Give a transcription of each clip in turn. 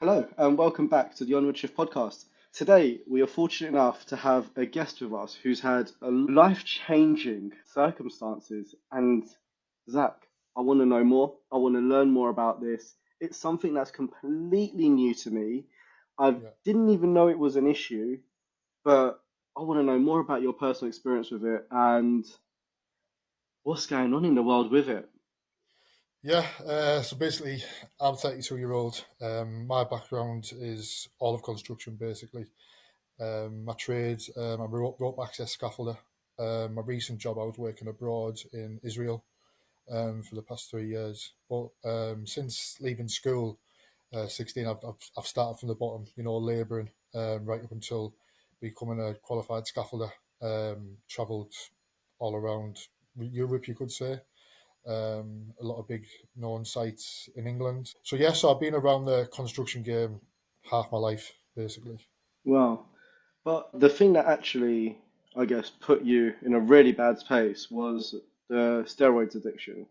Hello, and welcome back to the Onward Shift podcast. Today, we are fortunate enough to have a guest with us who's had a life-changing circumstances. And Zach, I want to know more. I want to learn more about this. It's something that's completely new to me. I Yeah. didn't even know it was an issue, but I want to know more about your personal experience with it and what's going on in the world with it. Yeah. So basically, I'm 32-year-old. My background is all of construction, basically. My trade, I'm a rope access scaffolder. My recent job, I was working abroad in Israel for the past 3 years. But since leaving school, 16, I've started from the bottom, labouring right up until becoming a qualified scaffolder. Travelled all around Europe, you could say. A lot of big known sites in England. So yes, I've been around the construction game half my life, basically. Wow. But the thing that actually, I guess, put you in a really bad space was the steroids addiction.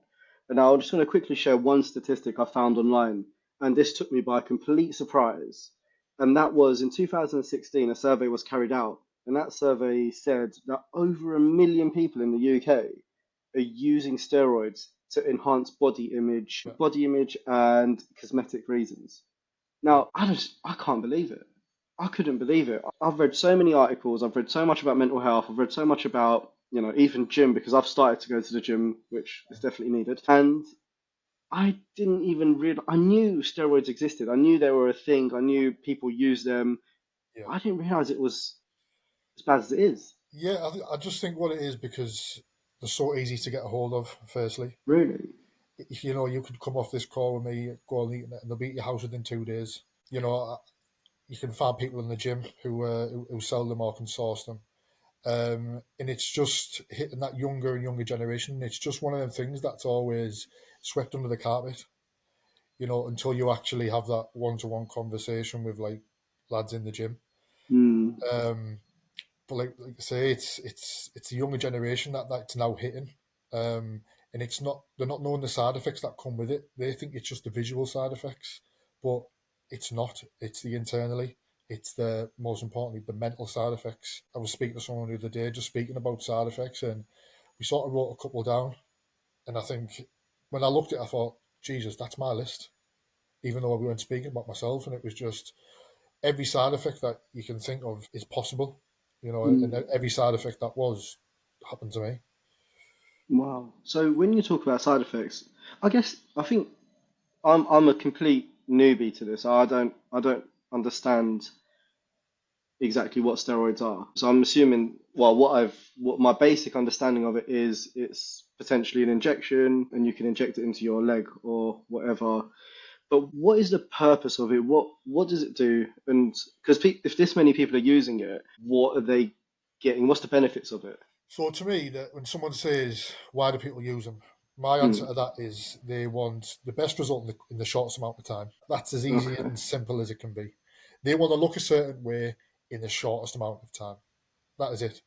And now I'm just going to quickly share one statistic I found online, and this took me by complete surprise. And that was in 2016, a survey was carried out, and that survey said that over 1 million people in the UK are using steroids to enhance Yeah. body image and cosmetic reasons. Yeah. Now, I can't believe it. I couldn't believe it. I've read so many articles, I've read so much about mental health, I've read so much about, even gym because I've started to go to the gym, which is definitely needed. And I didn't even realize, I knew steroids existed. I knew they were a thing. I knew people use them. Yeah. I didn't realize it was as bad as it is. Yeah. I just think what it is because they're so easy to get a hold of. Firstly, Really? if you could come off this call with me, go on the internet, and they'll be at your house within 2 days. You can find people in the gym who sell them or can source them. And it's just hitting that younger and younger generation. It's just one of them things that's always swept under the carpet, until you actually have that one-to-one conversation with like lads in the gym. Hmm. Um, but like I say, it's the younger generation that's now hitting, and it's not they're not knowing the side effects that come with it. They think it's just the visual side effects, but it's not. It's the internally. It's the most importantly the mental side effects. I was speaking to someone the other day, just speaking about side effects, and we sort of wrote a couple down. And I think when I looked at it, I thought, Jesus, that's my list. Even though we weren't speaking about myself, and it was just every side effect that you can think of is possible, and Hmm. every side effect that was happened to me. Wow. So when you talk about side effects, I think I'm a complete newbie to this. I don't understand exactly what steroids are. So I'm assuming, well, what my basic understanding of it is it's potentially an injection and you can inject it into your leg or whatever. But what is the purpose of it? What does it do? And because if this many people are using it, what are they getting? What's the benefits of it? So to me, that when someone says, "Why do people use them?" My answer Hmm. to that is they want the best result in the shortest amount of time. That's as easy Okay. and simple as it can be. They want to look a certain way in the shortest amount of time. That is it.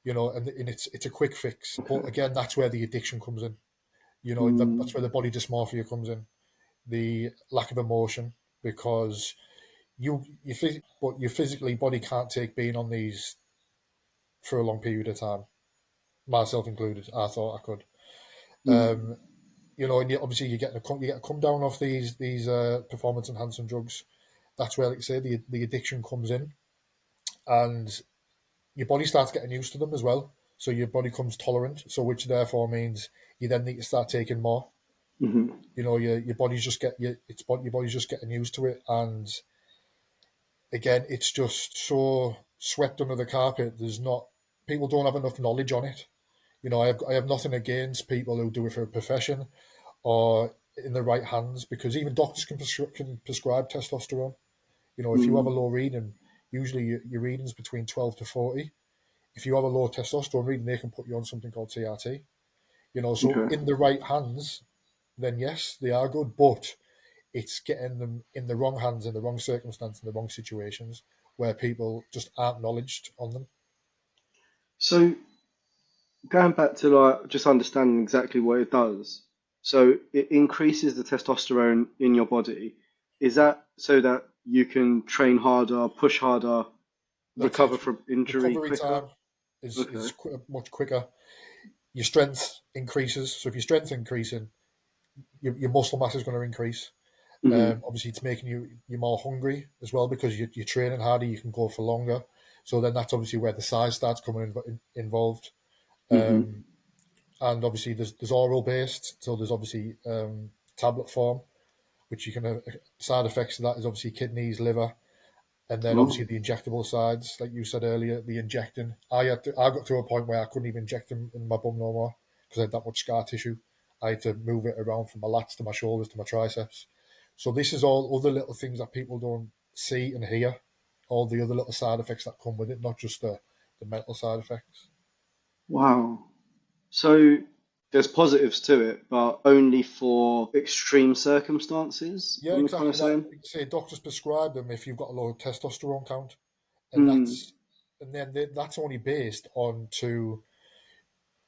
And it's a quick fix. But Okay. again, that's where the addiction comes in. That's Hmm. where the body dysmorphia comes in, the lack of emotion, because but your physically body can't take being on these for a long period of time. Myself included, I thought I could. Hmm. Um, and obviously you get a come down off these performance enhancing drugs. That's where, like I say, the addiction comes in, and your body starts getting used to them as well. So your body becomes tolerant. So which therefore means you then need to start taking more. Hmm. Your body's just your body's just getting used to it, and again, it's just so swept under the carpet. There's not People don't have enough knowledge on it. I have nothing against people who do it for a profession or in the right hands, because even doctors can prescribe testosterone. If you have a Hmm. low reading, usually your reading's between 12 to 40. If you have a low testosterone reading, they can put you on something called TRT. So Okay. in the right hands, then yes, they are good, but it's getting them in the wrong hands, in the wrong circumstance, in the wrong situations where people just aren't knowledged on them. So going back to like just understanding exactly what it does. So it increases the testosterone in your body. Is Yeah. that so that you can train harder, push harder, That's it. recover from injury Recovery quicker. time is Okay. much quicker. Your strength increases. So if your strength increasing, your muscle mass is going to increase. Hmm. Obviously, it's making you more hungry as well because you're training harder. You can go for longer. So then that's obviously where the size starts coming involved. Hmm. Um, and obviously there's oral based. So there's obviously tablet form, which you can side effects of that is obviously kidneys, liver, and then Oh. obviously the injectable sides, like you said earlier, the injecting. I got to a point where I couldn't even inject them in my bum no more because I had that much scar tissue. I had to move it around from my lats to my shoulders to my triceps. So this is all other little things that people don't see and hear, all the other little side effects that come with it, not just the mental side effects. Wow. So there's positives to it, but only for extreme circumstances, Yeah, I'm kind of exactly that. saying. Like say doctors prescribe them if you've got a low testosterone count, and Mm. that's only based on to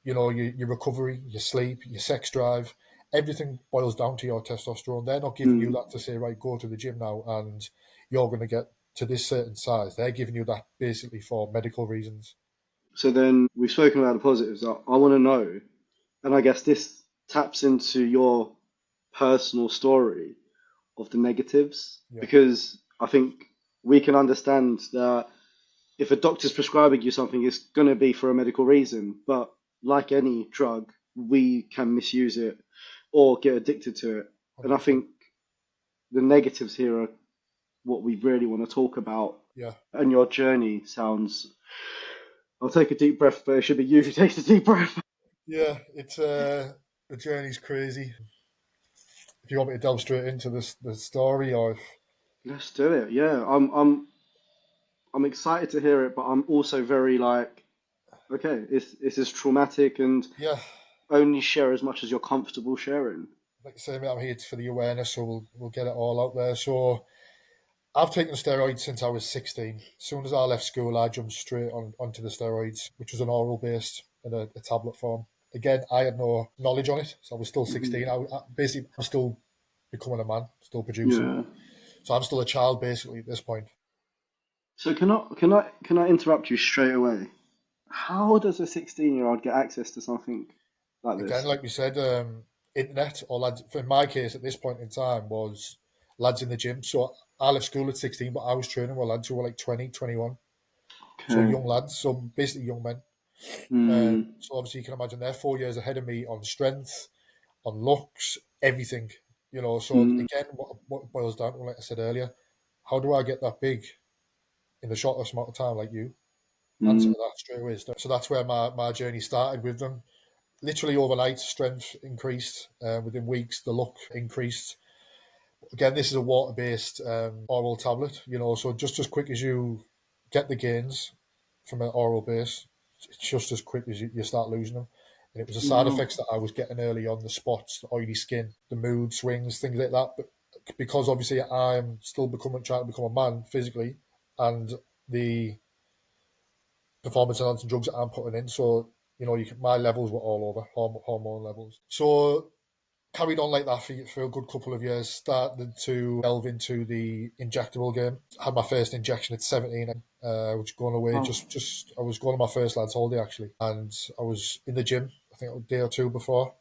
your recovery, your sleep, your sex drive, everything boils down to your testosterone. They're not giving you Mm. that to say, right, go to the gym now and you're going to get to this certain size. They're giving you that basically for medical reasons. So then we've spoken about the positives. I want to know, and I guess this taps into your personal story of the negatives, Yeah, because I think we can understand that if a doctor's prescribing you something, it's going to be for a medical reason. But like any drug, we can misuse it or get addicted to it. And I 100%. think the negatives here are what we really want to talk about. Yeah. And your journey sounds. I'll take a deep breath, but it should be you who takes a deep breath. Yeah, it's the journey's crazy. If you want me to delve straight into the story, or Let's do it. Yeah, I'm excited to hear it, but I'm also very like, okay, this is traumatic, and yeah, only share as much as you're comfortable sharing. like I say, mate, I'm here for the awareness, so we'll get it all out there. So I've taken steroids since I was 16. As soon as I left school, I jumped straight onto the steroids, which was an oral based in a tablet form. Again, I had no knowledge on it, so I was still Hmm. 16. Basically, I'm still becoming a man, still producing. Yeah. So I'm still a child, basically, at this point. So can I interrupt you straight away? How does a 16-year-old get access to something like Again, this? like we said, internet or lads, in my case at this point in time, was lads in the gym. So I left school at 16, but I was training with lads who were like 20, 21. So Okay. young lads, so basically young men. Hmm. So obviously you can imagine they're 4 years ahead of me on strength, on looks, everything. So Hmm. again, what it boils down to, like I said earlier, how do I get that big in the shortest amount of time like you? Answer Hmm. to that straight away. So that's where my journey started with them. Literally overnight, strength increased. Within weeks, the look increased. Again, this is a water-based oral tablet. So just as quick as you get the gains from an oral base, it's just as quick as you start losing them. And it was the side Wow. effects that I was getting early on: the spots, the oily skin, the mood swings, things like that. But because obviously I'm still trying to become a man physically, and the performance enhancing drugs that I'm putting in, so my levels were all over hormone levels. So carried on like that for a good couple of years. Started to delve into the injectable game. Had my first injection at 17. Was going away. Oh. Just I was going on my first lads' holiday actually, and I was in the gym. I think a day or two before,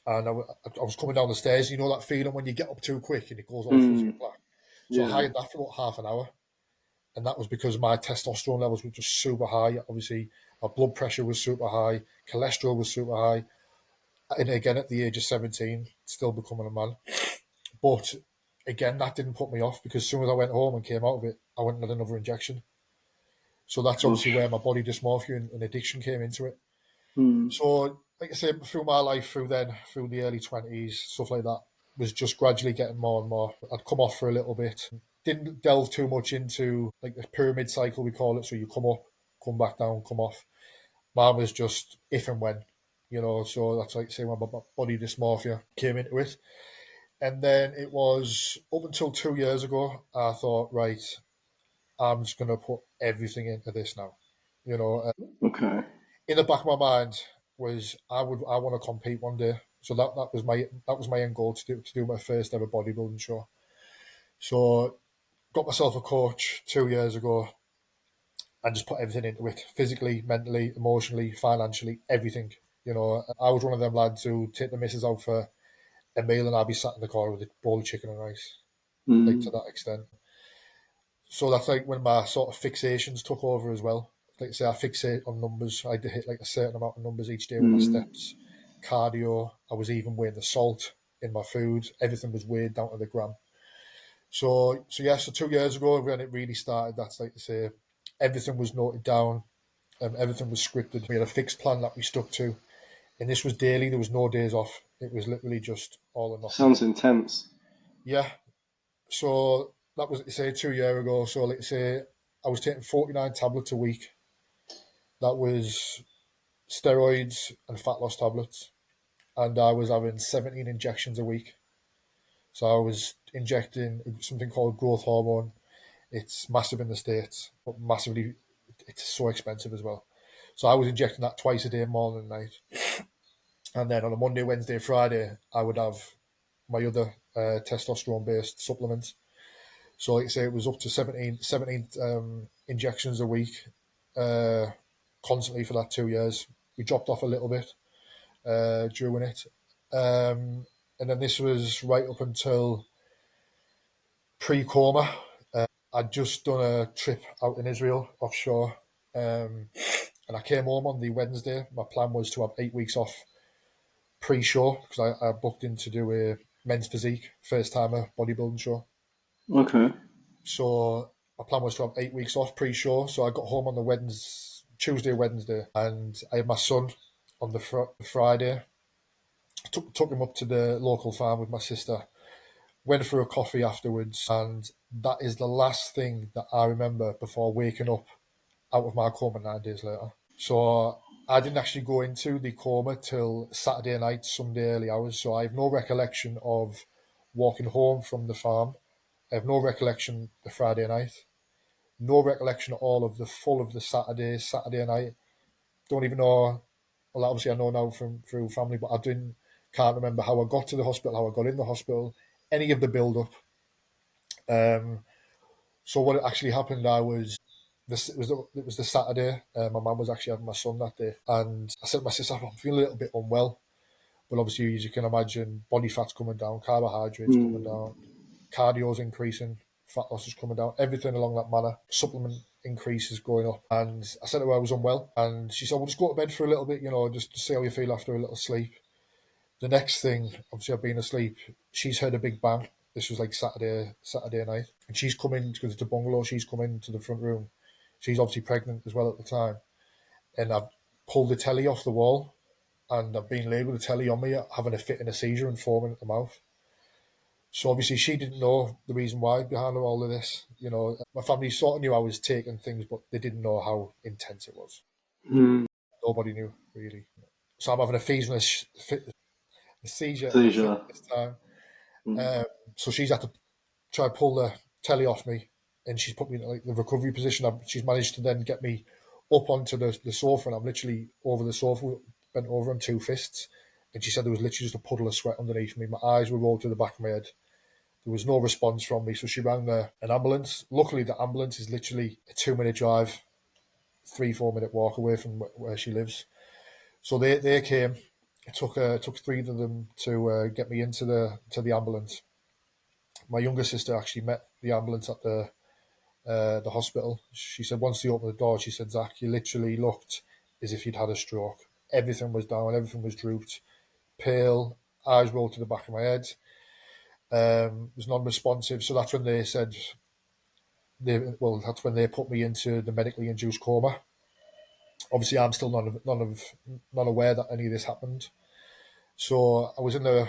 and I was coming down the stairs. You know that feeling when you get up too quick and it goes all fuzzy Hmm. and black. So I Yeah. had that for about half an hour, and that was because my testosterone levels were just super high. Obviously, my blood pressure was super high, cholesterol was super high, and again at the age of 17, still becoming a man. But again, that didn't put me off because as soon as I went home and came out of it, I went and had another injection. So that's obviously Gosh. where my body dysmorphia and addiction came into it. Hmm. So, like I said, through my life, through the early 20s, stuff like that, was just gradually getting more and more. I'd come off for a little bit. Didn't delve too much into like the pyramid cycle, we call it. So you come up, come back down, come off. Mine was just if and when, so that's like say when my body dysmorphia came into it. And then it was up until 2 years ago, I thought, right, I'm just going to put everything into this now. Okay. In the back of my mind was I want to compete one day. So that was my end goal to do my first ever bodybuilding show. So got myself a coach 2 years ago and just put everything into it, physically, mentally, emotionally, financially, everything. I was one of them lads who take the missus out for a meal and I'd be sat in the car with a bowl of chicken and rice, like to Mm. that extent. So that's like when my sort of fixations took over as well. Like I say, I fixate on numbers. I had to hit like a certain amount of numbers each day with my Mm. steps, cardio. I was even weighing the salt in my food. Everything was weighed down to the gram. So 2 years ago when it really started, that's like to say, everything was noted down. Everything was scripted. We had a fixed plan that we stuck to, and this was daily. There was no days off. It was literally just all or nothing. Sounds intense. Yeah. So that was, say, 2 years ago. So let's say I was taking 49 tablets a week. That was steroids and fat loss tablets, and I was having 17 injections a week. So I was injecting something called growth hormone. It's massive in the States, but massively, it's so expensive as well. So I was injecting that twice a day, morning and night. And then on a Monday, Wednesday, Friday, I would have my other testosterone based supplements. So, like I say, it was up to 17 injections a week, uh, constantly for that 2 years. We dropped off a little bit during it. And then this was right up until pre Coma. I'd just done a trip out in Israel offshore. And I came home on the Wednesday. My plan was to have 8 weeks off pre-show because I booked in to do a men's physique first timer bodybuilding show. Okay. So my plan was to have 8 weeks off pre-show. So I got home on the Tuesday, Wednesday, and I had my son on the Friday. Took him up to the local farm with my sister. Went for a coffee afterwards, and that is the last thing that I remember before waking up out of my coma 9 days later. So I didn't actually go into the coma till Saturday night, Sunday early hours. So I have no recollection of walking home from the farm. I have no recollection the Friday night. No recollection at all of the full of the Saturday night. Don't even know. Well, obviously I know now from through family, but I didn't. Can't remember how I got to the hospital, how I got in the hospital, any of the build up. Um, so what actually happened, I was it was the Saturday. My mum was actually having my son that day, and I said to my sister, "I'm feeling a little bit unwell." But obviously, as you can imagine, body fat's coming down, carbohydrates coming Mm. down, cardio's increasing, fat loss is coming down, everything along that manner. Supplement increase is going up, and I said to her I was unwell, and she said, "Well, just go to bed for a little bit, just to see how you feel after a little sleep." The next thing, obviously, I've been asleep. She's heard a big bang. This was like Saturday night, and she's come in because it's a bungalow. She's come into the front room. She's obviously pregnant as well at the time, and I've pulled the telly off the wall, and I've been laid with the telly on me, having a fit and a seizure and foaming at the mouth. So obviously she didn't know the reason why behind all of this. My family sort of knew I was taking things, but they didn't know how intense it was. Mm. Nobody knew really. So I'm having a seizure and a fit Seizure. this time. Mm. Um, so she's had to try to pull the telly off me, and she's put me in like the recovery position. She's managed to then get me up onto the sofa, and I'm literally over the sofa, bent over on two fists. And she said there was literally just a puddle of sweat underneath me. My eyes were rolled to the back of my head. There was no response from me, so she rang an ambulance. Luckily, the ambulance is literally a 2 minute drive, 3 4 minute walk away from where she lives. So they came. It took three of them to get me into the ambulance. My younger sister actually met the ambulance at the hospital. She said once they opened the door, she said, "Zach, you literally looked as if you'd had a stroke. Everything was down, everything was drooped, pale, eyes rolled to the back of my head. Was non-responsive." So that's when they said that's when they put me into the medically induced coma. Obviously, I'm still not aware that any of this happened. So I was in the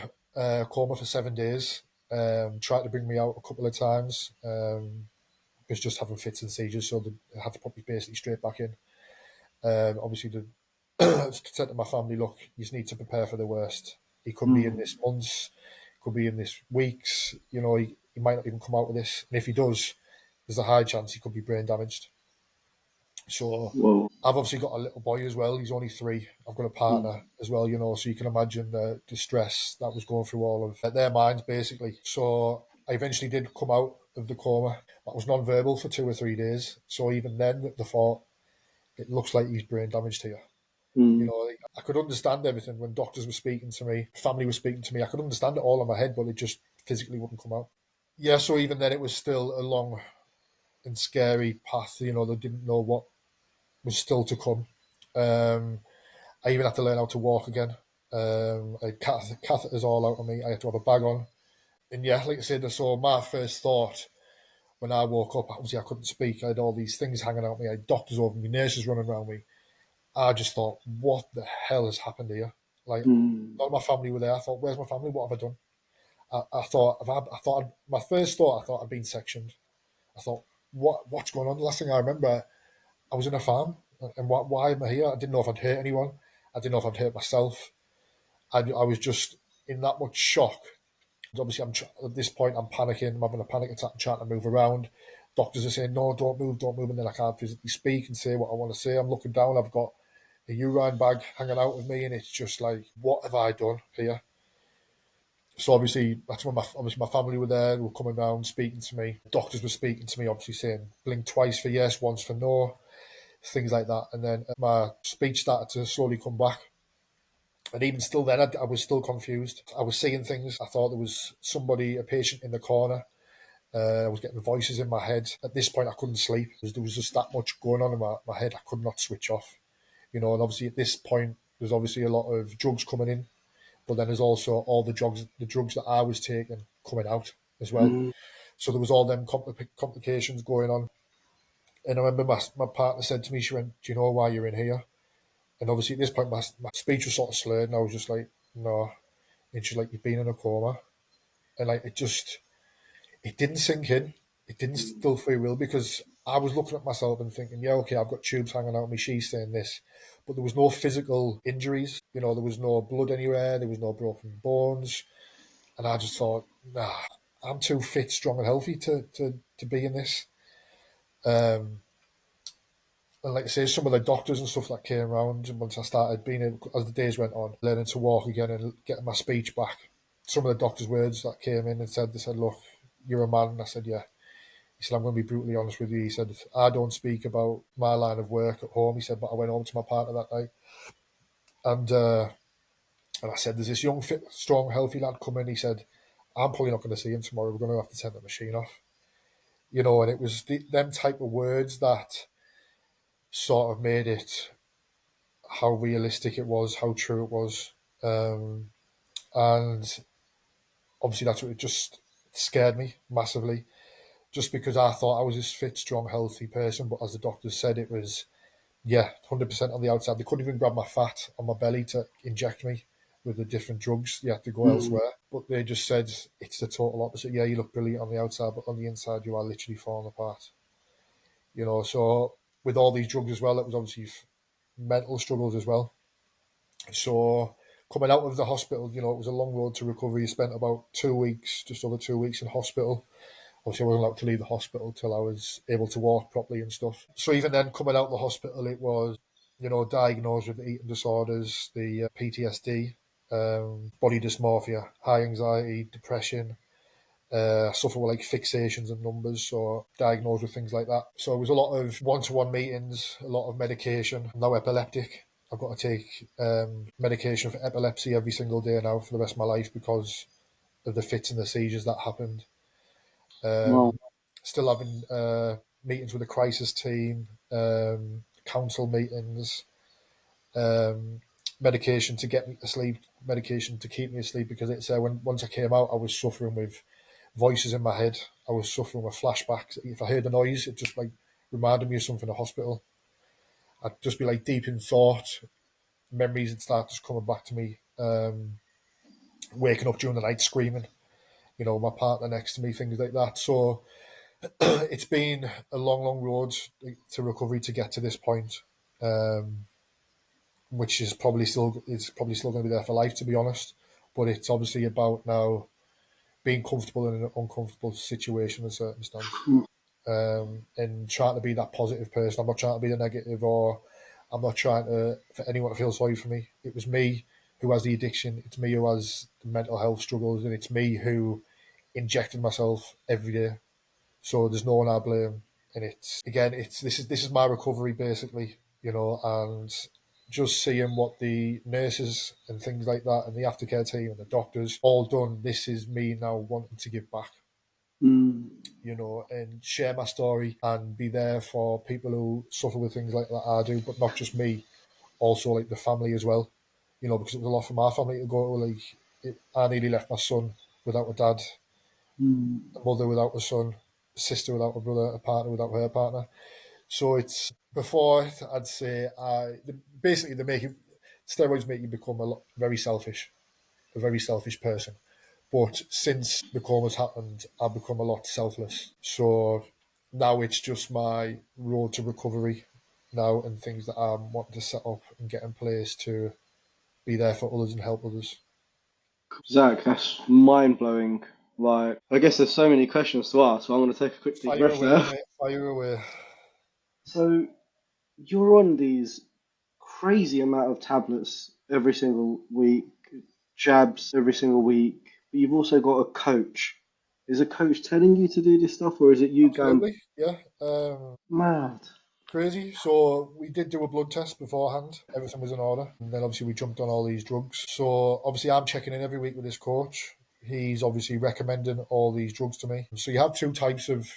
coma for 7 days. Tried to bring me out a couple of times. Was just having fits and seizures, so they had to put me basically straight back in. Obviously, said to my family, "Look, you just need to prepare for the worst. He could be in Mm. this months, could be in this weeks. He might not even come out of this, and if he does, there's a high chance he could be brain damaged." So Whoa. I've obviously got a little boy as well. He's only 3. I've got a Mm. partner as well, so you can imagine the stress that was going through all of their minds, basically. So I eventually did come out of the coma. I was non-verbal for 2 or 3 days. So even then, they thought, it looks like he's brain damaged here. You Mm. know, like, I could understand everything when doctors were speaking to me, family was speaking to me. I could understand it all in my head, but it just physically wouldn't come out. Yeah, so even then, it was still a long and scary path. You know, they didn't know what was still to come. I even had to learn how to walk again. I had catheters all out on me. I had to have a bag on. And yeah, like I said, so my first thought when I woke up, obviously I couldn't speak. I had all these things hanging out me. I had doctors over me, nurses running around me. I just thought, what the hell has happened here? Like, Mm. none of my family were there. I thought, where's my family? What have I done? I thought, my first thought, I thought I'd been sectioned. I thought, what's going on? The last thing I remember, I was in a farm, and why am I here? I didn't know if I'd hurt anyone. I didn't know if I'd hurt myself. I was just in that much shock. Obviously, at this point, I'm panicking. I'm having a panic attack, trying to move around. Doctors are saying, no, don't move, don't move. And then I can't physically speak and say what I want to say. I'm looking down. I've got a urine bag hanging out of me, and it's just like, what have I done here? So obviously, that's when my family were there. They were coming down, speaking to me. Doctors were speaking to me, obviously saying, blink twice for yes, once for no, things like that. And then my speech started to slowly come back. And even still then, I was still confused. I was seeing things. I thought there was somebody, a patient in the corner. I was getting voices in my head. At this point, I couldn't sleep. There was just that much going on in my head. I could not switch off. You know, and obviously at this point, there's obviously a lot of drugs coming in, but then there's also all the drugs that I was taking coming out as well. Mm. So there was all them complications going on. And I remember my partner said to me, she went, do you know why you're in here? And obviously at this point, my speech was sort of slurred, and I was just like, no. And she's like, you've been in a coma. And like, it didn't sink in. It didn't still feel real because I was looking at myself and thinking, yeah, okay, I've got tubes hanging out of me. She's saying this, but there was no physical injuries. You know, there was no blood anywhere. There was no broken bones, and I just thought, nah, I'm too fit, strong, and healthy to be in this. Um, and like I say, some of the doctors and stuff that came around once I started being able, as the days went on, learning to walk again and getting my speech back. Some of the doctors' words that came in and said, they said, look, you're a man. And I said, yeah. He said, I'm going to be brutally honest with you. He said, I don't speak about my line of work at home. He said, but I went home to my partner that night. And I said, there's this young, fit, strong, healthy lad coming. He said, I'm probably not going to see him tomorrow. We're going to have to turn the machine off. You know, and it was them type of words that sort of made it how realistic it was, how true it was. And obviously that's what it just scared me massively. Just because I thought I was this fit, strong, healthy person. But as the doctors said, it was, yeah, 100% on the outside. They couldn't even grab my fat on my belly to inject me with the different drugs. You had to go Mm. elsewhere. But they just said it's the total opposite. Yeah, you look brilliant on the outside, but on the inside, you are literally falling apart. You know, so with all these drugs as well, it was obviously mental struggles as well. So coming out of the hospital, you know, it was a long road to recovery. You spent about 2 weeks, just over 2 weeks in hospital. Obviously, I wasn't allowed to leave the hospital till I was able to walk properly and stuff. So even then, coming out of the hospital, it was, you know, diagnosed with the eating disorders, the PTSD, body dysmorphia, high anxiety, depression, suffer with like fixations and numbers, so diagnosed with things like that. So it was a lot of one-to-one meetings, a lot of medication. I'm now epileptic. I've got to take medication for epilepsy every single day now for the rest of my life because of the fits and the seizures that happened. Wow. Still having meetings with the crisis team, council meetings, um, medication to get me to sleep, medication to keep me asleep because it's when once I came out, I was suffering with voices in my head. I was suffering with flashbacks. If I heard the noise, it just like reminded me of something in the hospital. I'd just be like deep in thought. Memories would start just coming back to me. Waking up during the night screaming, you know, my partner next to me, things like that. So it's been a long, long road to recovery to get to this point, um, which is probably still going to be there for life, to be honest. But it's obviously about now being comfortable in an uncomfortable situation and circumstance, Mm. and trying to be that positive person. I'm not trying to be the negative, or I'm not trying to for anyone to feel sorry for me. It was me who has the addiction. It's me who has the mental health struggles, and it's me who injected myself every day. So there's no one I blame, and this is my recovery basically, and just seeing what the nurses and things like that, and the aftercare team and the doctors all done. This is me now wanting to give back, Mm. and share my story and be there for people who suffer with things like that I do, but not just me, also like the family as well, because it was a lot for my family to go to. I nearly left my son without a dad, Mm. a mother without a son, a sister without a brother, a partner without her partner. So it's before I'd say basically steroids make you become a very selfish person. But since the coma's happened, I've become a lot selfless. So now it's just my road to recovery now, and things that I'm wanting to set up and get in place to be there for others and help others. Zach, that's mind blowing. Like, I guess there's so many questions to ask, so I'm going to take a quick deep Fire breath away, there. mate. Fire away. So, you're on these crazy amount of tablets every single week, jabs every single week, but you've also got a coach. Is a coach telling you to do this stuff, or is it you going Absolutely, yeah. mad? Crazy. So we did do a blood test beforehand. Everything was in order. And then obviously we jumped on all these drugs. So obviously I'm checking in every week with this coach. He's obviously recommending all these drugs to me. So you have two types of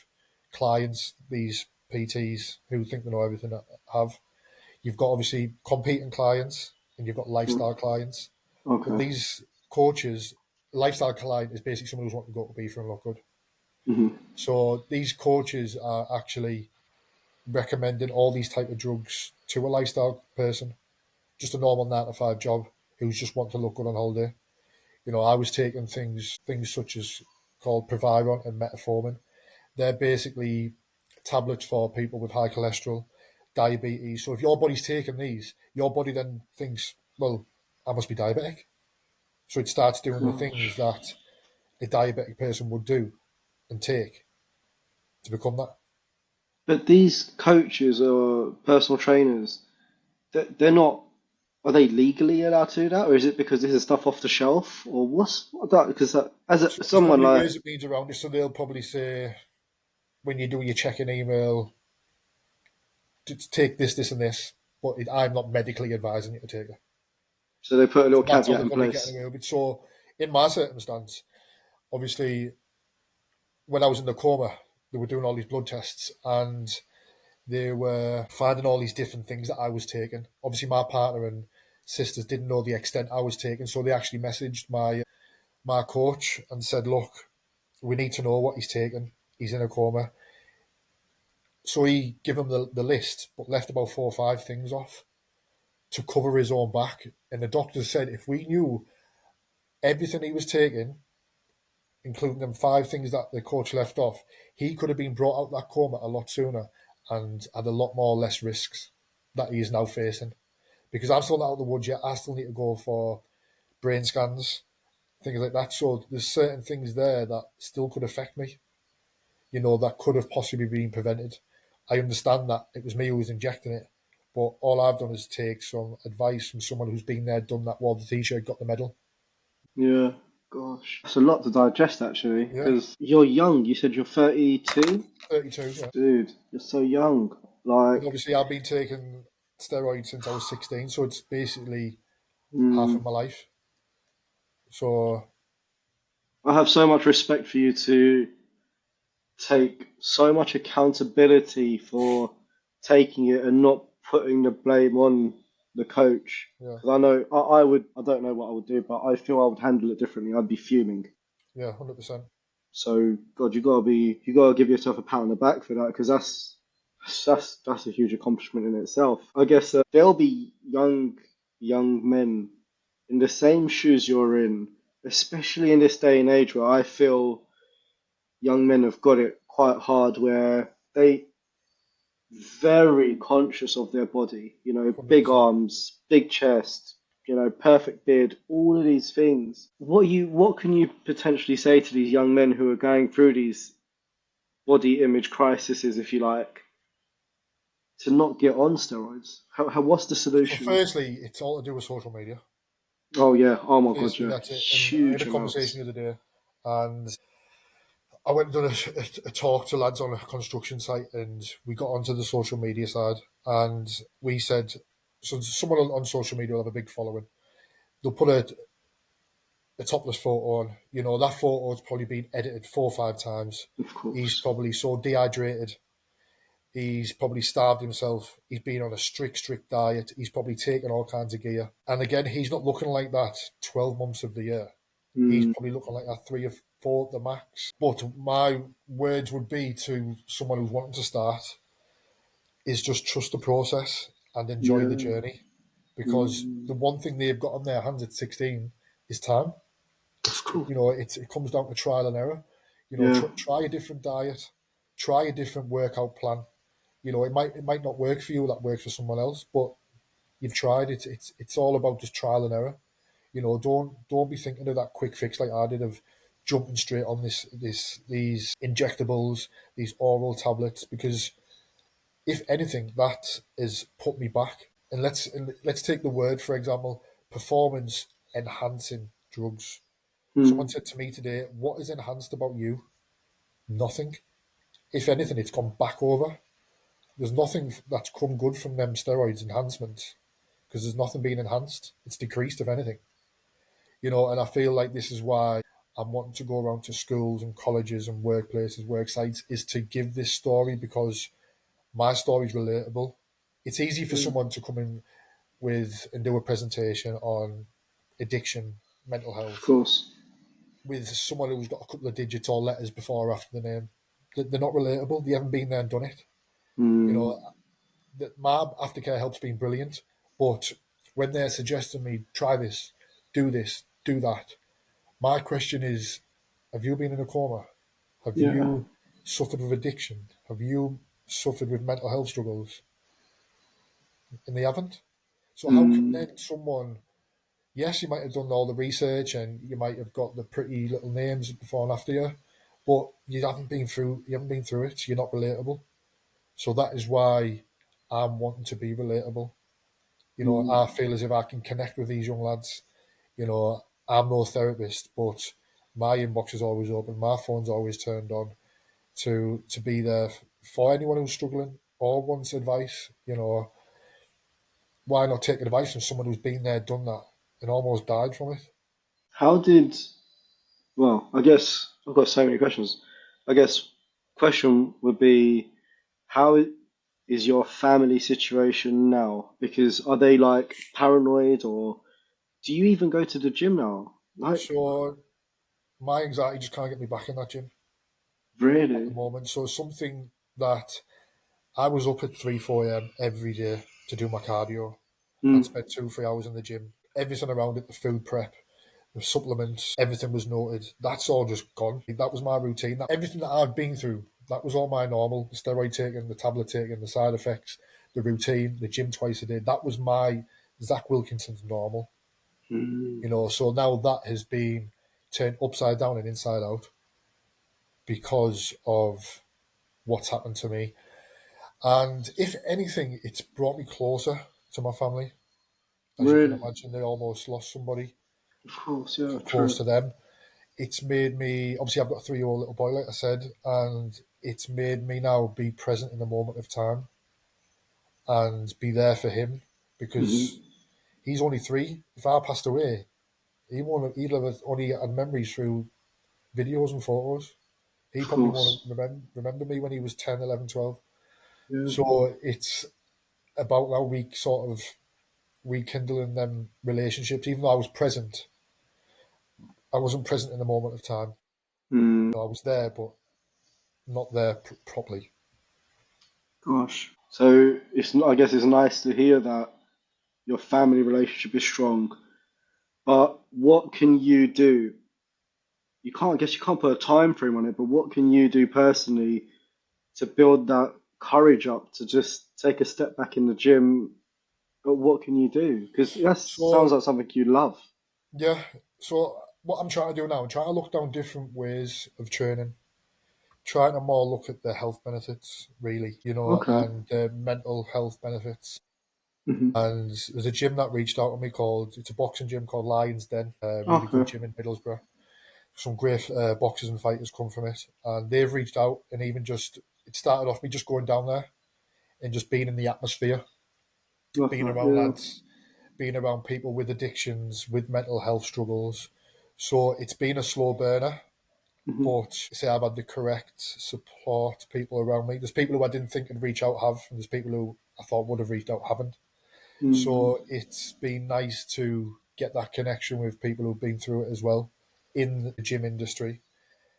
clients, these PTs who think they know everything that have. You've got obviously competing clients and you've got Mm. lifestyle clients. But Okay. these coaches, lifestyle client is basically someone who's wanting to go to be for and look good. Hmm. So these coaches are actually recommending all these type of drugs to a lifestyle person, just a normal 9 to 5 job who's just wanting to look good on holiday. I was taking things such as called Proviron and Metformin. They're basically tablets for people with high cholesterol, diabetes. So if your body's taking these, your body then thinks, well, I must be diabetic. So it starts doing the things Gosh. that a diabetic person would do and take to become that. But these coaches or personal trainers, they're not. Are they legally allowed to do that, or is it because this is stuff off the shelf, or what that? Because So there's someone probably like, ways and means around it. So they'll probably say, when you do your check-in email, to take this, this, and this, but I'm not medically advising you to take it. so they put a little So that's how caveat they're in probably getting place. away with it. So in my circumstance, obviously, when I was in the coma, they were doing all these blood tests and they were finding all these different things that I was taking. Obviously, my partner and sisters didn't know the extent I was taking, so they actually messaged my coach and said, "Look, we need to know what he's taking. He's in a coma." So he gave him the list, but left about 4 or 5 things off to cover his own back. And the doctor said if we knew everything he was taking, including them 5 things that the coach left off, he could have been brought out of that coma a lot sooner and had a lot more less risks that he is now facing. Because I'm still not out of the woods yet. I still need to go for brain scans, things like that. So there's certain things there that still could affect me, that could have possibly been prevented. I understand that it was me who was injecting it, but all I've done is take some advice from someone who's been there, done that, wore the t-shirt, got the medal. Yeah, gosh, that's a lot to digest actually. Yeah, Because you're young. You said you're 32, 32, yeah. dude. You're so young. And Like, obviously I've been taking steroids since I was 16, so it's basically half mm, of my life. So, I have so much respect for you to take so much accountability for taking it and not putting the blame on the coach. yeah, Because I know I would, I don't know what I would do, but I feel I would handle it differently. I'd be fuming. yeah, 100%. So God, you gotta give yourself a pat on the back for that because that's a huge accomplishment in itself. I guess there'll be young men in the same shoes you're in, especially in this day and age where I feel young men have got it quite hard, where they very conscious of their body. Big 100%. arms, big chest. Perfect beard. All of these things. What can you potentially say to these young men who are going through these body image crises, if you like, to not get on steroids? What's the So solution? firstly, it's all to do with social media. Oh yeah. Oh my God, Basically, yeah. that's it. And I had Huge a conversation amounts. the other day, and I went and done a talk to lads on a construction site, and we got onto the social media side, and we said, so someone on social media will have a big following. They'll put a topless photo on. You know, that photo's probably been edited 4 or 5 times. Of He's course. probably so dehydrated. He's probably starved himself. He's been on a strict diet. He's probably taken all kinds of gear. And again, he's not looking like that 12 months of the year. He's Mm, probably looking like that 3 or 4 at the max. But my words would be to someone who's wanting to start is just trust the process and enjoy the yeah. journey. Because Mm, the one thing they've got on their hands at 16 is time. of course. It comes down to trial and error. Yeah. Try a different diet, try a different workout plan. It might not work for you. That works for someone else, but you've tried it. It's all about just trial and error. Don't be thinking of that quick fix like I did of jumping straight on these injectables, these oral tablets, because if anything, that has put me back. And let's take the word, for example, performance enhancing drugs. Someone Mm, said to me today, "What is enhanced about you? Nothing. If anything, it's gone back over. There's nothing that's come good from them steroids enhancements because there's nothing being enhanced. It's decreased, if anything. And I feel like this is why I'm wanting to go around to schools and colleges and workplaces, work sites, is to give this story because my story is relatable. It's easy for yeah. someone to come in with and do a presentation on addiction, mental Of health, course. with someone who's got a couple of digits or letters before or after the name. They're not relatable. They haven't been there and done it. You Mm, know, my aftercare help's been brilliant, but when they're suggesting me try this, do that, my question is, have you been in a coma? Have yeah. you suffered with addiction? Have you suffered with mental health struggles? And they haven't. So how can Mm, then someone? Yes, you might have done all the research and you might have got the pretty little names before and after you, but you haven't been through it. So you're not relatable. So that is why I'm wanting to be relatable. I mm. feel as if I can connect with these young lads. I'm no therapist, but my inbox is always open. My phone's always turned on to be there for anyone who's struggling or wants advice. Why not take advice from someone who's been there, done that, and almost died from it? How did, well, I guess I've got so many questions. I guess question would be, how is your family situation now? Because are they like paranoid, or do you even go to the gym now? Like, So my anxiety just can't get me back in that gym at the really? moment. So something that I was up at 3, 4 a.m. every day to do my cardio. I'd Mm, spend 2, 3 hours in the gym. Everything around it, the food prep, the supplements, everything was noted. That's all just gone. That was my routine. Everything that I'd been through, that was all my normal. The steroid taking, the tablet taking, the side effects, the routine, the gym twice a day. That was my Zak Wilkinson's normal. mm, So now that has been turned upside down and inside out because of what's happened to me. And if anything, it's brought me closer to my family. As you can really? imagine, they almost lost somebody Of course, yeah, close true. to them. It's made me, obviously, I've got a 3-year-old little boy, like I said, and it's made me now be present in the moment of time and be there for him because Hmm. he's only 3. If I passed away, he'd have only had memories through videos and photos. He Of probably won't course, remember me when he was 10, 11, 12. yeah. So it's about now we sort of rekindling them relationships. Even though I was present, I wasn't present in the moment of time. Mm, I was there, but not there properly. gosh. So I guess it's nice to hear that your family relationship is strong. But what can you do? I guess you can't put a time frame on it, but what can you do personally to build that courage up to just take a step back in the gym? But what can you do? Because that sounds So like something you love. yeah, so what I'm trying to do now, I'm trying to look down different ways of training, trying to more look at the health benefits, really, Okay. and the mental health benefits. Hmm. And there's a gym that reached out to me it's a boxing gym called Lions Den, a really good Okay. gym in Middlesbrough. some great boxers and fighters come from it, and they've reached out, and even just it started off me just going down there and just being in the atmosphere, Love being that. around Yeah. lads, being around people with addictions, with mental health struggles. So it's been a slow burner, Hmm. but say I've had the correct support people around me. There's people who I didn't think would reach out have, and there's people who I thought would have reached out haven't. Mm. So it's been nice to get that connection with people who've been through it as well in the gym industry.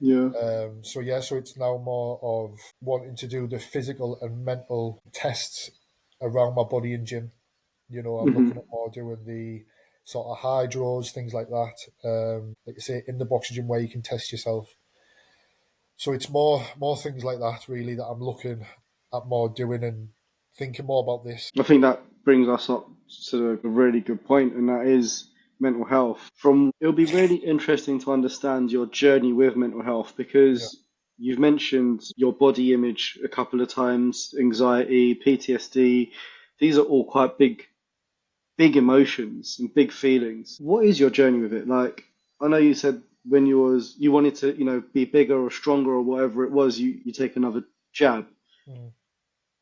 Yeah. So yeah, so it's now more of wanting to do the physical and mental tests around my body in gym. I'm looking Hmm. at more doing the sort of hydros, things like that. Like you say, in the boxing gym where you can test yourself. So it's more things like that really that I'm looking at more doing and thinking more about this. I think that brings us up to a really good point, and that is mental health. It'll be really interesting to understand your journey with mental health Yeah, because you've mentioned your body image a couple of times, anxiety, PTSD. These are all quite big emotions and big feelings. What is your journey with it? Like, I know you said when you wanted to, be bigger or stronger or whatever it was, you take another jab, mm.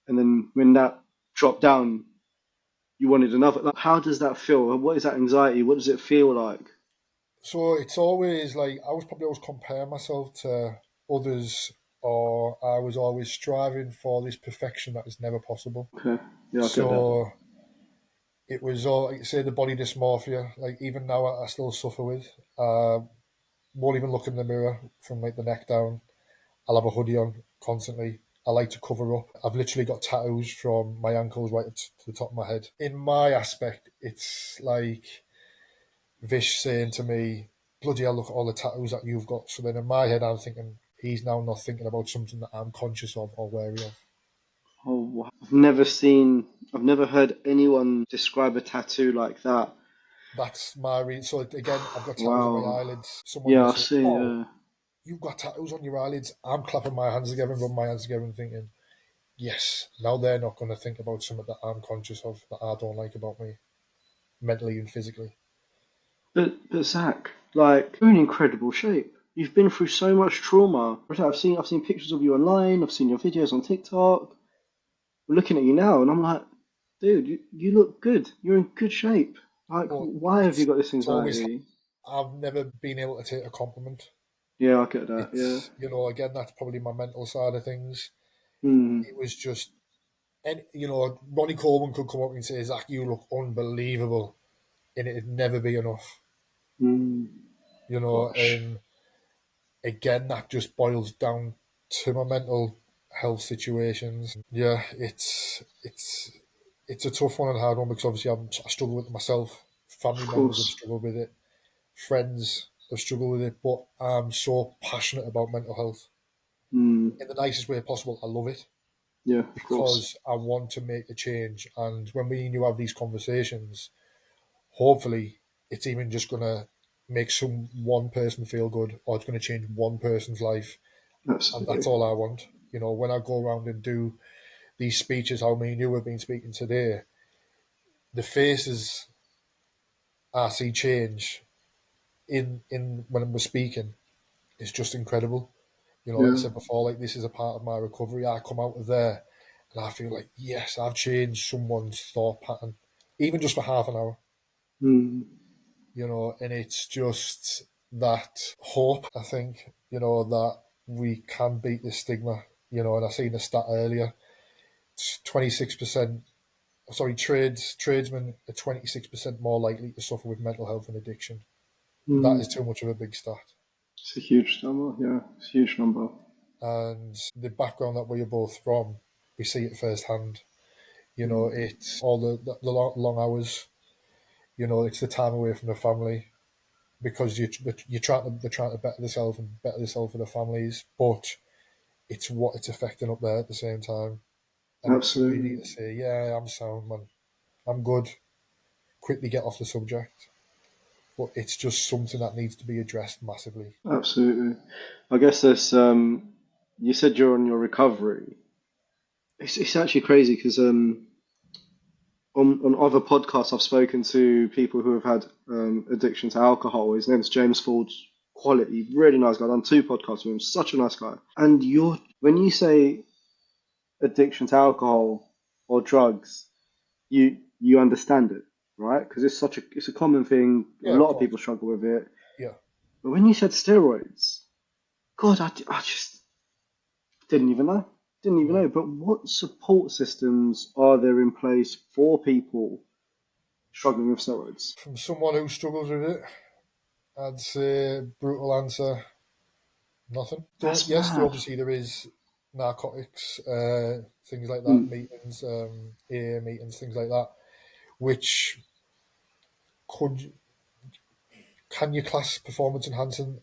and then when that dropped down, you wanted another. Like, how does that feel? What is that anxiety? What does it feel like? So it's always like I was probably always comparing myself to others, or I was always striving for this perfection that is never possible. Okay, yeah, I get that. So it was all like you say the body dysmorphia. Like even now, I still suffer with. Won't even look in the mirror from like the neck down. I'll have a hoodie on constantly. I like to cover up. I've literally got tattoos from my ankles right up to the top of my head. In my aspect, it's like Vish saying to me, bloody hell, look at all the tattoos that you've got. So then in my head, I'm thinking, he's now not thinking about something that I'm conscious of or wary of. Oh, wow. I've never heard anyone describe a tattoo like that. That's my reason. So again, I've got tattoos on my Wow. eyelids. Someone Yeah, will I say, see. oh, you've got tattoos on your eyelids. I'm clapping my hands together and rubbing my hands together and thinking, yes, now they're not going to think about something that I'm conscious of, that I don't like about me, mentally and physically. But Zach, like, you're in incredible shape. You've been through so much trauma. I've seen pictures of you online. I've seen your videos on TikTok. I'm looking at you now, and I'm like, dude, you look good. You're in good shape. Like, But why have you got this it's always, anxiety? I've never been able to take a compliment. Yeah, I get that. Yeah. It's, again, that's probably my mental side of things. Hmm. It was just, and Ronnie Coleman could come up and say, Zach, you look unbelievable. And it'd never be enough, Mm. Gosh. and again, that just boils down to my mental health situations. Yeah, it's a tough one and hard one because obviously I struggle with it myself. Family Of members have course. struggled with it. Friends have struggled with it. But I'm so passionate about mental health Mm. in the nicest way possible. I love it Yeah, of course. because I want to make a change. And when me and you have these conversations, hopefully it's even just going to make one person feel good, or it's going to change one person's life. And that's Absolutely. all I want. When I go around and do these speeches, how me and you have been speaking today, the faces I see change in when we're speaking is just incredible. Like I Yeah. said before, like this is a part of my recovery. I come out of there and I feel like, yes, I've changed someone's thought pattern, even just for half an hour, Mm. and it's just that hope, I think, that we can beat this stigma, and I seen a stat earlier, 26%, sorry, tradesmen are 26% more likely to suffer with mental health and addiction. That is Mm. too much of a big stat. It's a huge number. Yeah, it's a huge number. And the background that we're both from, we see it firsthand. Mm. It's all the long hours. It's the time away from the family because they're trying to better themselves and better themselves for their families, but it's what it's affecting up there at the same time. And it's so easy Absolutely. to say, yeah, I'm sound, man, I'm good. Quickly get off the subject, but it's just something that needs to be addressed massively. Absolutely. I guess this. You said you're on your recovery. It's actually crazy because on other podcasts I've spoken to people who have had addiction to alcohol. His name's James Ford quality, really nice guy. I've done 2 podcasts with him. Such a nice guy. And when you say addiction to alcohol or drugs, you understand it, right? Because it's a common thing. A Yeah, of lot of people course. struggle with it. Yeah. But when you said steroids, God, I just didn't even know. Didn't even Mm. know. But what support systems are there in place for people struggling with steroids? From someone who struggles with it, I'd say brutal answer, nothing. That's Yes, mad. obviously there is narcotics, things like that, Mm, meetings, AA meetings, things like that, which could can you class performance enhancing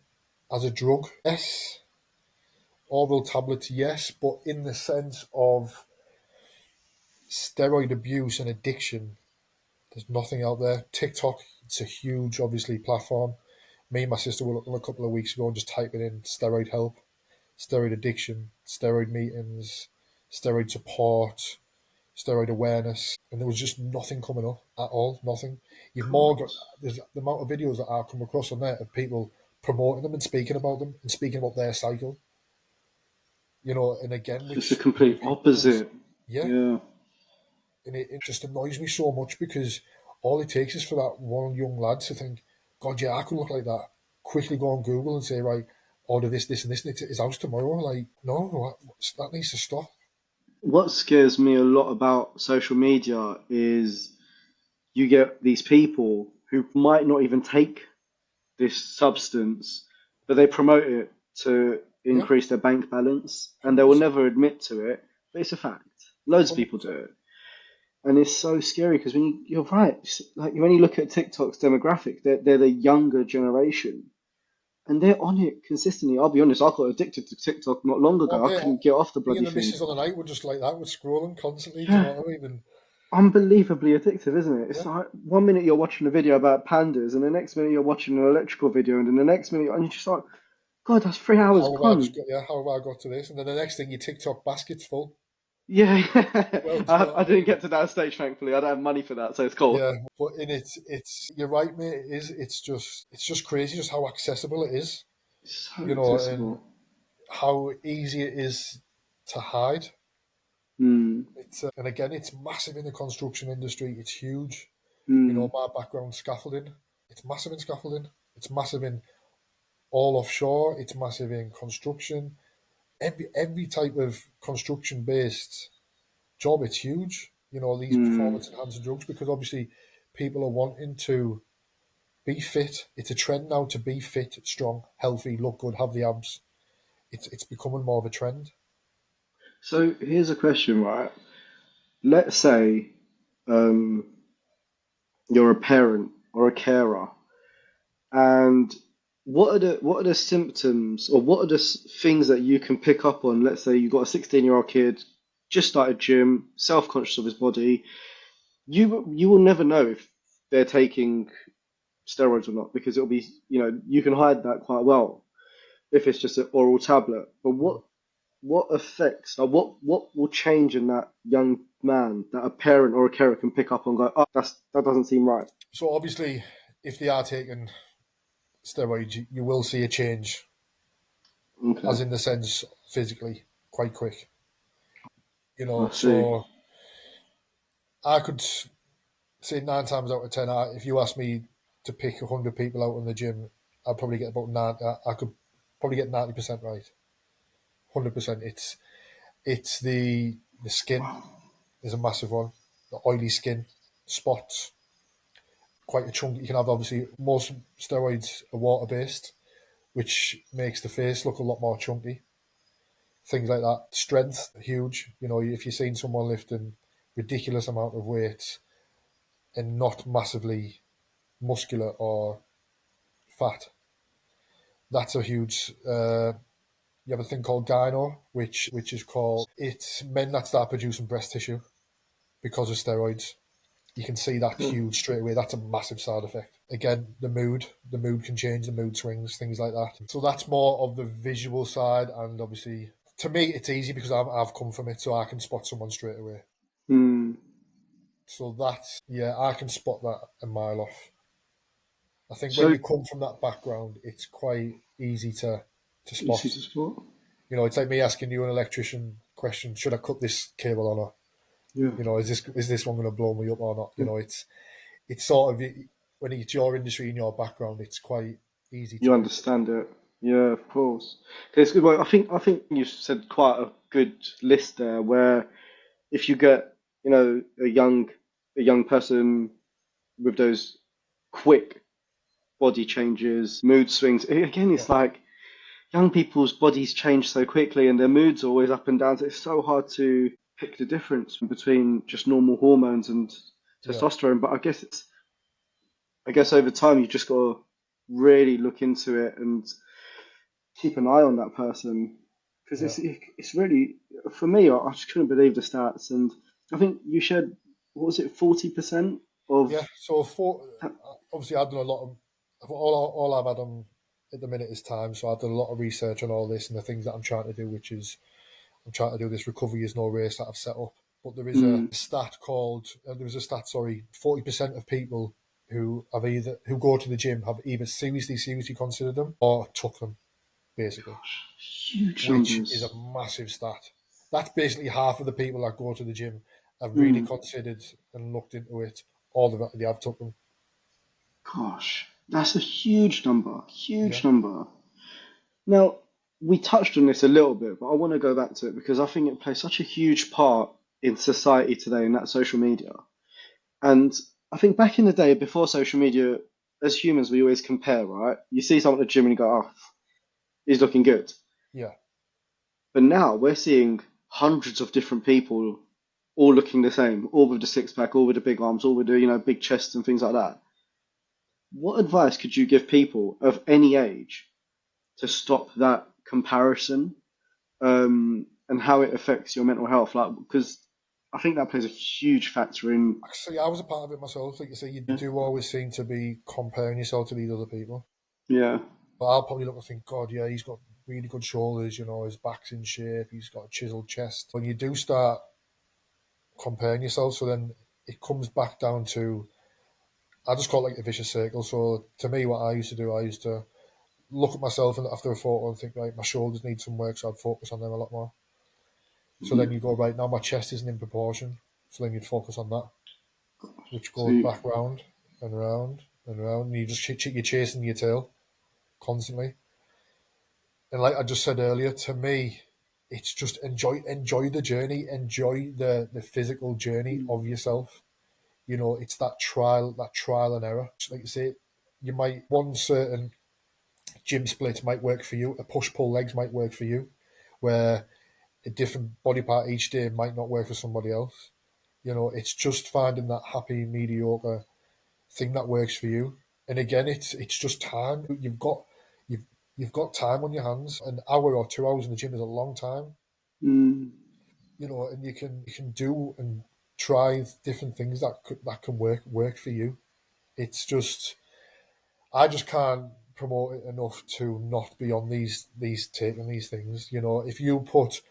as a drug? Yes. Oral tablets, yes, but in the sense of steroid abuse and addiction, there's nothing out there. TikTok, it's a huge, obviously, platform. Me and my sister were looking a couple of weeks ago and just typing in steroid help, steroid addiction, steroid meetings, steroid support, steroid awareness, and there was just nothing coming up at all. Nothing. You've more God. got there's the amount of videos that I've come across on there of people promoting them and speaking about them and speaking about their cycle. And again, So it's the which complete really doesn't. opposite. Yeah, Yeah. and it just annoys me so much because all it takes is for that one young lad to think, God, yeah, I could look like that. Quickly go on Google and say, right, order this, this, and this, and it's out tomorrow. Like, no, that needs to stop. What scares me a lot about social media is you get these people who might not even take this substance, but they promote it to Yeah, increase their bank balance, and they will 100%. never admit to it, but it's a fact. Loads of people do 100%. it, and it's so scary because you're right, like when you look at TikTok's demographic, they're the younger generation, and they're on it consistently. I'll be honest, I got addicted to TikTok not long Oh, ago. I mate, couldn't get off the me and bloody the thing. missus on the night were just like that, we're scrolling constantly, do you Yeah, know what I mean? And unbelievably addictive, isn't it? It's yeah, like 1 minute you're watching a video about pandas, and the next minute you're watching an electrical video, and then the next minute, and you're just like, God, that's 3 hours gone. how have I got to this? And then the next thing, your TikTok basket's full. Yeah, Well, do you know I what I didn't mean? get to that stage, thankfully. I don't have money for that, so it's cool. Yeah, but in it's you're right, mate. It's just crazy just how accessible it is, It's so and accessible. how easy it is to hide. Hmm. And again, it's massive in the construction industry. It's huge. Hmm. My background scaffolding. It's massive in scaffolding. It's massive in all offshore. It's massive in construction. Every type of construction based job. It's huge. These Hmm. performance enhancing drugs because obviously people are wanting to be fit. It's a trend now to be fit, strong, healthy, look good, have the abs. It's becoming more of a trend. So here's a question, right? Let's say um, you're a parent or a carer, and what are the symptoms or what are the things that you can pick up on? Let's say you've got a 16-year-old kid, just started gym, self-conscious of his body. You will never know if they're taking steroids or not because it'll be, you can hide that quite well if it's just an oral tablet. But what affects, like what will change in that young man that a parent or a carer can pick up and go, oh, that doesn't seem right. So obviously, if they are taking steroids, you will see a change, Okay, as in the sense physically, quite quick. I see. So I could say 9 times out of ten, if you ask me to pick 100 people out in the gym, I'd probably get about 90. I could probably get 90% right. 100%. It's the skin Wow. is a massive one. The oily skin, spots, quite a chunk. You can have obviously most steroids are water based, which makes the face look a lot more chunky. Things like that. Strength, huge. If you're seeing someone lifting ridiculous amount of weight and not massively muscular or fat, that's a huge. You have a thing called gyno, which is called it's men that start producing breast tissue because of steroids. You can see that Cool. huge straight away. That's a massive side effect. Again, the mood can change, the mood swings, things like that. So that's more of the visual side, and obviously, to me, it's easy because I've come from it, so I can spot someone straight away. Hmm. So that's yeah, I can spot that a mile off. I think when So you come from that background, it's quite. easy to Easy spot. to spot. You know, it's like me asking you, an electrician, question: should I cut this cable or not? Yeah. You know, is this one going to blow me up or not? You know, it's sort of, when it's your industry and your background, it's quite easy to You do. understand it. Yeah, of course. Okay, so, well, I think you said quite a good list there. Where if you get, a young person with those quick body changes, mood swings. Again, Yeah, it's like young people's bodies change so quickly and their moods are always up and down. So it's so hard to pick the difference between just normal hormones and yeah, testosterone. But I guess over time you just got to really look into it and keep an eye on that person because yeah, it's really, for me, I just couldn't believe the stats. And I think you shared, what was it, 40% of yeah. So that? obviously, I've done a lot of all I've had on at the minute is time. So I've done a lot of research on all this and the things that I'm trying to do, which is I'm trying to do this recovery is no race that I've set up. But there is a Mm, stat called there was a stat. Sorry, 40% of people who go to the gym have either seriously considered them or took them, basically, huge which is numbers. a massive stat. That's basically half of the people that go to the gym have really Mm, considered and looked into it, or they have took them. gosh, that's a huge number. Yeah, Huge number. Now, we touched on this a little bit, but I want to go back to it because I think it plays such a huge part in society today, and that social media. And I think back in the day, before social media, as humans, we always compare, right? You see someone at the gym and you go, oh, he's looking good. yeah, But now we're seeing hundreds of different people all looking the same, all with the six pack, all with the big arms, all with the, big chests and things like that. What advice could you give people of any age to stop that comparison, and how it affects your mental health? Like, because I think that plays a huge factor in. actually, I was a part of it myself. Like you say, you Yeah, do always seem to be comparing yourself to these other people. yeah, But I'll probably look and think, God, yeah, he's got really good shoulders, you know, his back's in shape, he's got a chiseled chest. When you do start comparing yourself, so then it comes back down to, I just call it like a vicious circle. So to me, what I used to do, I used to look at myself and after a photo and think, right, my shoulders need some work, so I'd focus on them a lot more. So then you mhm. go, right, now my chest isn't in proportion. So then you'd focus on that, which So goes back round and round and round. And you just you're chasing your tail constantly. And like I just said earlier, to me, it's just enjoy the journey, enjoy the physical journey of yourself. You know, it's that trial and error. Like you say, you might one certain gym split might work for you, a push pull legs might work for you, where a different body part each day might not work for somebody else. You know, it's just finding that happy mediocre thing that works for you. And again, it's just time. You've you've got time on your hands. An hour or 2 hours in the gym is a long time. Mm, You know, and you can do and try different things that can work for you. It's just I just can't promote it enough to not be on these taking these things. You know, if you put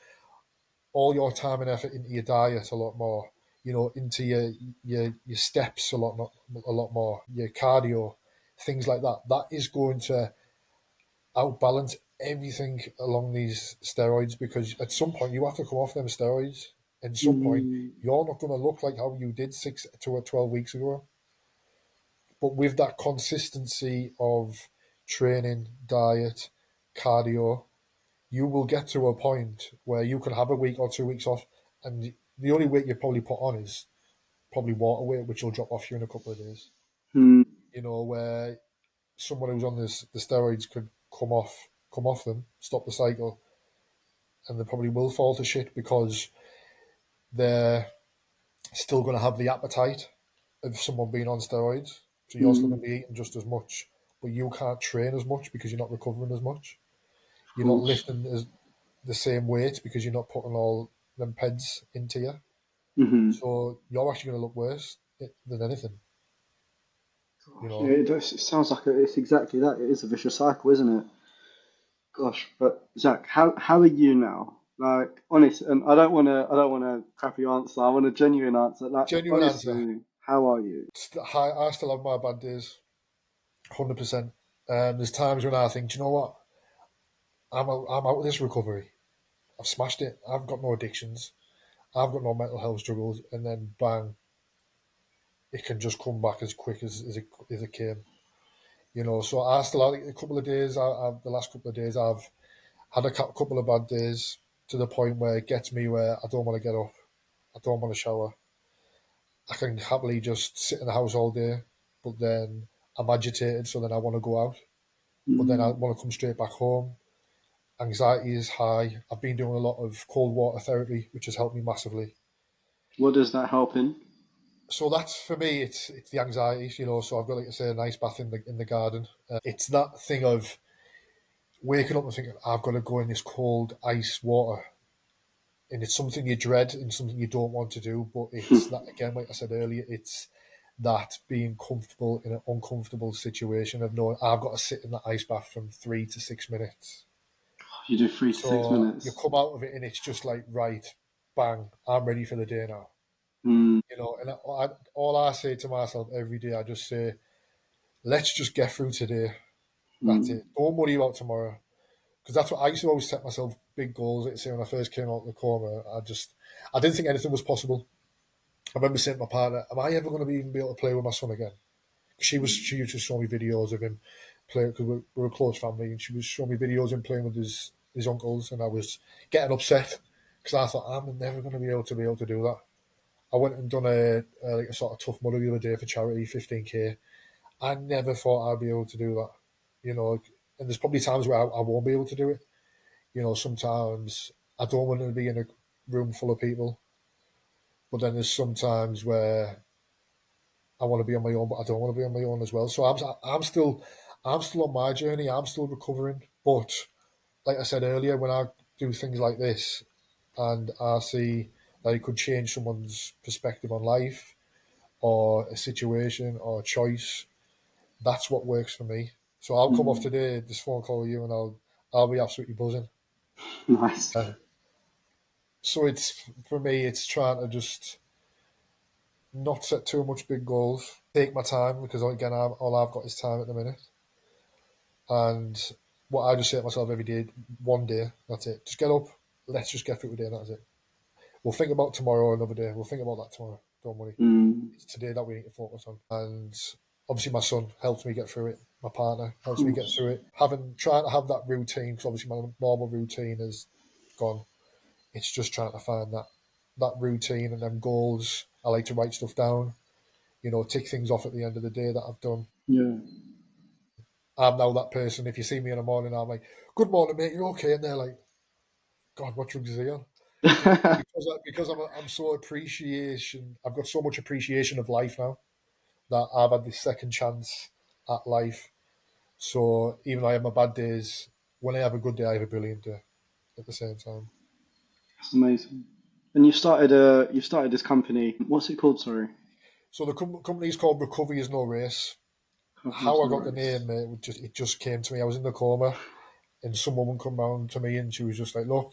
all your time and effort into your diet a lot more, you know, into your steps a lot more, your cardio, things like that. That is going to outbalance everything along these steroids because at some point you have to come off them steroids. At some point, mm, you're not going to look like how you did 6 to 12 weeks ago. But with that consistency of training, diet, cardio, you will get to a point where you can have a week or 2 weeks off, and the only weight you probably put on is probably water weight, which will drop off you in a couple of days. mm, You know, where someone who's on the steroids could come off them, stop the cycle, and they probably will fall to shit because they're still going to have the appetite of someone being on steroids. So you're still going mm, to be eating just as much, but you can't train as much because you're not recovering as much. of You're not course. lifting the same weight because you're not putting all them peds into you. Hmm. So you're actually going to look worse than anything, you Yeah, know. it sounds like it's exactly that. It is a vicious cycle, isn't it? Gosh, but Zach, how are you now? Like, honest, and I don't want a crappy answer. I want a genuine answer. Like, Genuine answer. honestly, how are you? I still have my bad days, 100%. There's times when I think, do you know what? I'm out of this recovery. I've smashed it. I've got no addictions. I've got no mental health struggles, and then bang, it can just come back as quick as it came. So I still have a couple of days. The last couple of days, I've had a couple of bad days to the point where it gets me where I don't want to get up. I don't want to shower. I can happily just sit in the house all day, but then I'm agitated, so then I want to go out. But then I Mm. want to come straight back home. Anxiety is high. I've been doing a lot of cold water therapy, which has helped me massively. What does that help in? So that's for me. It's the anxiety. So I've got, like I say, a nice bath in the garden. It's that thing of waking up and thinking I've got to go in this cold ice water, and it's something you dread and something you don't want to do. But it's that again, like I said earlier, it's that being comfortable in an uncomfortable situation of knowing I've got to sit in that ice bath from 3 to 6 minutes. You do 3 to 6 So you minutes. come out of it and it's just like, right, bang, I'm ready for the day now. Mm. And all I say to myself every day, I just say, let's just get through today. That's Mm. it. Don't worry about tomorrow. Because that's what I used to always set myself big goals. Like say when I first came out of the coma, I didn't think anything was possible. I remember saying to my partner, "Am I ever going to even be able to play with my son again?" She used to show me videos of him playing because we're a close family, and she was showing me videos of him playing with his uncles, and I was getting upset because I thought I'm never going to be able to do that. I went and done a sort of tough mudder the other day for charity, 15K. I never thought I'd be able to do that, you know. And there's probably times where I won't be able to do it. Sometimes I don't want to be in a room full of people, but then there's sometimes where I want to be on my own, but I don't want to be on my own as well. So I'm still on my journey. I'm still recovering. But like I said earlier, when I do things like this and I see that it could change someone's perspective on life or a situation or a choice, that's what works for me. So I'll come off Mm. today, this phone call with you, and I'll be absolutely buzzing. Nice. Uh, so it's for me, it's trying to just not set too much big goals, take my time because again, all I've got is time at the minute. And what I just say to myself every day, one day, that's it. Just get up, let's just get through the day, and that's it. We'll think about tomorrow another day. We'll think about that tomorrow. Don't worry. Mm. It's today that we need to focus on. And obviously, my son helps me get through it. My partner Of helps me get course. through it. Trying to have that routine because obviously my normal routine is gone. It's just trying to find that routine and them goals. I like to write stuff down. Tick things off at the end of the day that I've done. Yeah. I'm now that person. If you see me in the morning, I'm like, "Good morning, mate. You okay?" And they're like, "God, what drugs is he on?" Because I'm so appreciation. I've got so much appreciation of life now that I've had this second chance at life. So even though I have my bad days, when I have a good day, I have a brilliant day at the same time. That's amazing. And you've started this company. What's it called? Sorry. So the company is called Recovery is No Race. Cover How is I no got the race. name, it just came to me. I was in the coma, and some woman come round to me, and she was just like, "Look,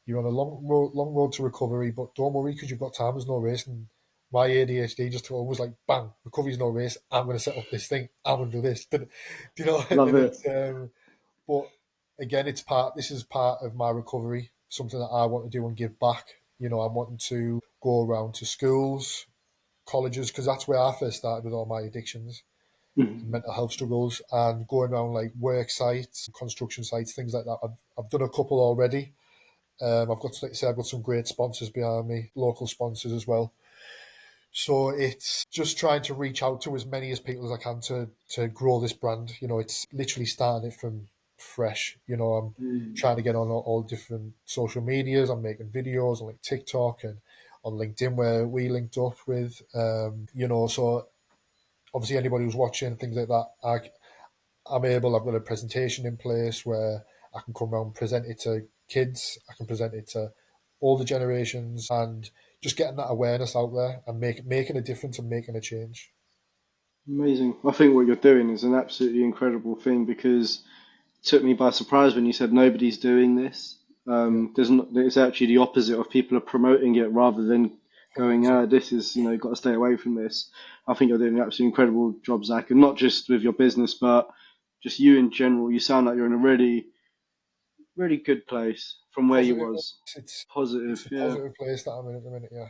you're on a long road to recovery, but don't worry because you've got time. There's no race." And my ADHD just was like, "Bang! Recovery's no race. I'm going to set up this thing. I'm going to do this." Do you know? Love And it. but again, this is part of my recovery. Something that I want to do and give back. I'm wanting to go around to schools, colleges, because that's where I first started with all my addictions and Mhm. mental health struggles, and going around like work sites, construction sites, things like that. I've done a couple already. Like I said, I've got some great sponsors behind me, local sponsors as well. So it's just trying to reach out to as many as people as I can to grow this brand. It's literally starting it from fresh. I'm Mm. trying to get on all different social medias. I'm making videos on like TikTok and on LinkedIn where we linked up with. So obviously anybody who's watching things like that, I've got a presentation in place where I can come around and present it to kids. I can present it to all the generations and just getting that awareness out there and making a difference and making a change. Amazing. I think what you're doing is an absolutely incredible thing because it took me by surprise when you said nobody's doing this. Yeah, There's not, it's actually the opposite of people are promoting it rather than going, 100%. this is, got to stay away from this. I think you're doing an absolutely incredible job, Zach, and not just with your business, but just you in general. You sound like you're in a really really good place from where you Positive. was. It's Positive, it's a yeah. positive place that I'm in at the minute. Yeah,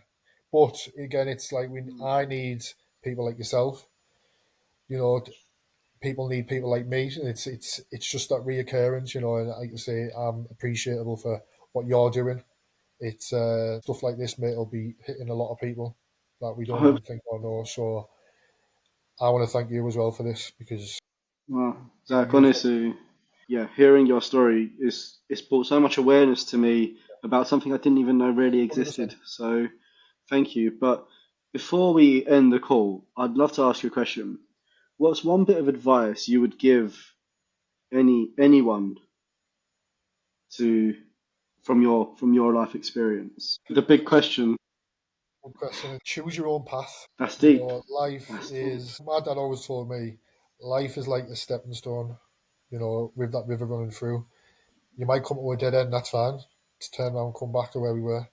but again, it's like I need people like yourself. You know, people need people like me. It's just that reoccurrence. You know, and like you say, I'm appreciable for what you're doing. It's stuff like this, mate, will be hitting a lot of people that we I don't hope. even think or know. So I want to thank you as well for this because Well, Zach, you honestly, yeah, hearing your story is it's brought so much awareness to me about something I didn't even know really 100%. existed. So, thank you. But before we end the call, I'd love to ask you a question. What's one bit of advice you would give anyone to from your life experience? The big question. Good question. Choose your own path. That's You deep. know, life That's deep. is. My dad always told me, life is like a stepping stone. You know, with that river running through, you might come to a dead end. That's fine. Just turn around, come back to where we were,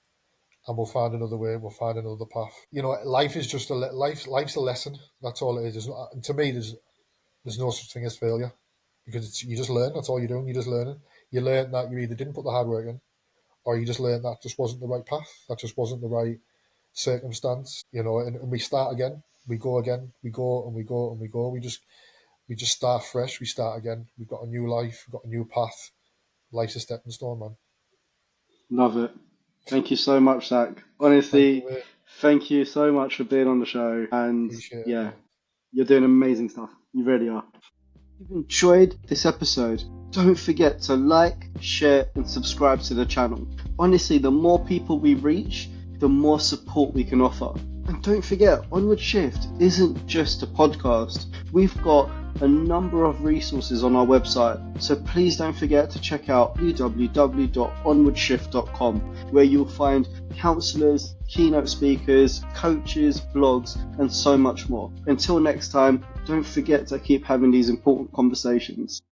and we'll find another way. We'll find another path. You know, life is just Life's a lesson. That's all it is. To me, there's no such thing as failure because you just learn. That's all you're doing. You're just learning. You learn that you either didn't put the hard work in, or you just learned that just wasn't the right path. That just wasn't the right circumstance. You know, and we start again. We go again. We go and we go and we go. We just start fresh. We start again. We've got a new life. We've got a new path. Life's a stepping stone, man. Love it. Thank you so much, Zach. Thank you, Honestly, mate. thank you so much for being on the show. And Appreciate it, yeah, mate. you're doing amazing stuff. You really are. If you've enjoyed this episode, don't forget to like, share, and subscribe to the channel. Honestly, the more people we reach, the more support we can offer. And don't forget, Onward Shift isn't just a podcast. We've got a number of resources on our website, so please don't forget to check out www.onwardshift.com, where you'll find counsellors, keynote speakers, coaches, blogs, and so much more. Until next time, don't forget to keep having these important conversations.